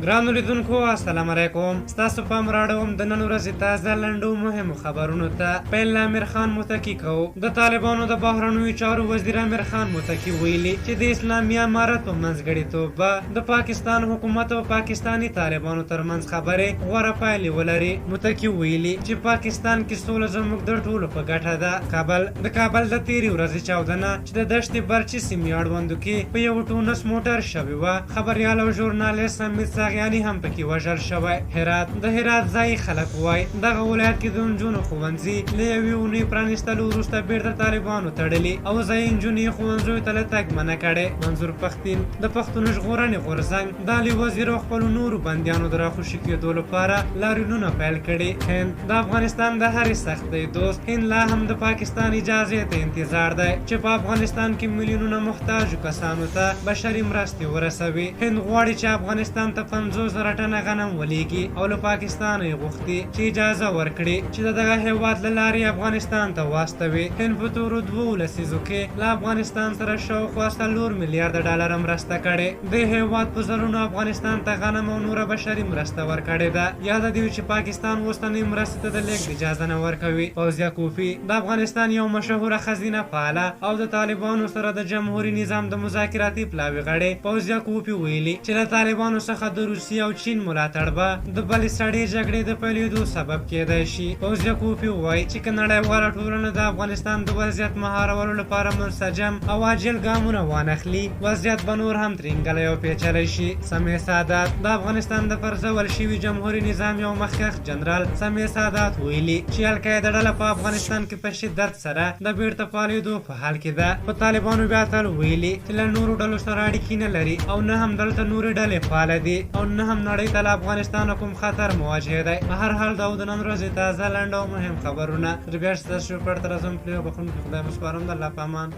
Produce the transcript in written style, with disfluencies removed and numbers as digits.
ګرانو لیدونکو السلام علیکم. ستاسو پام راړوم د نن ورځې تازه لنډو مهمو خبرونو ته. پیل له امیر خان متقي کوو. د طالبانو د بهرنیو چارو وزیر امیر خان متقي ویلي چې د اسلامي امارت په منځګړیتوب به د پاکستان حکومت او پاکستاني طالبانو ترمنځ خبرې غوره پایلې ولري. متقي ویلي چې پاکستان کې سوله زموږ د ټولو په ګټه ده. د کابل د تیرې ورځې چاودنه چې د دشتې برچي سیمې اړوندو کې په یو ټونس موټر شوې وه، خبریال او ژورنالیست حمید ساغیاني هم پکې وژل شوی. د هرات ځایي خلک وایي دغه ولایت کې د نجونو ښوونځي له یوې اونۍ پرانیستلو وروسته بیرته طالبانو تړلي او ځایي نجونې ښوونځیو ته له تګ منع کړې. منظور پښتین د پښتون ژغورنې غورځنګ د عالي وزیر او خپلو نورو بندیانو د راخوشي کېدو لپاره لاریونونه پیل کړي. هند د افغانستان د هرې سختۍ دوست. هند لا هم د پاکستان اجازې ته انتظار دی چې په افغانستان کې میلیونونه محتاجو کسانو ته بشري مرستې ورسوي. هند غواړي چې افغانستان ته 50,000 ټنه غنم ولېږي او له پاکستانه یې غوښتي چې اجازه ورکړي چې د دغه هېواد له لارې افغانستان ته واستوي. هند په تورو 2 لسیزو کې له افغانستان سره شاوخوا 4 میلیارده ډالره مرسته کړې. د هېواد په زرونو افغانستان ته غنم او نوره بشري مرسته ورکړې ده. یاده دې وي چې پاکستان اوسنۍ مرستې ته د لیږد اجازه نه ورکوي. فوزیه کوفي د افغانستان یو مشهوره خزینه فعاله او د طالبانو سره د جمهوري نظام د مذاکراتي پلاوي غړې فوزیه کوفي ویلي چې له طالبانو څخه د روسیې او چین ملاتړ به د بلې سړې جګړې د پیلېدو سبب کېدای شي. فوزیه کوفي وایي چې که نړیواله ټولنه د افغانستان د وضعیت مهارولو لپاره منسجم او عاجل ګامونه وانخلي، وضعیت به نور هم ترینګلی او پیچلی شي. سمیع سادات د افغانستان د پرځول شوي جمهوري نظام یو مخکښ جنرال سمیع سادات ویلي چې القاعده ډله په افغانستان کې په شدت سره د بیرته فعالېدو په حال کې ده. په طالبانو بیا تل ویلي چې له نورو ډلو سره اړیکې نه لري او نه هم دلته نورې ډلې فعاله دي او نه هم نړۍ ته له افغانستان کوم خطر مواجه دی. په هر حال دا د نن ورځې تازه لنډ او مهم خبرونه. تر بیا چې ستاسو پر تر ازم پرې بخښونکي خدای مسپارم. د الله په امان.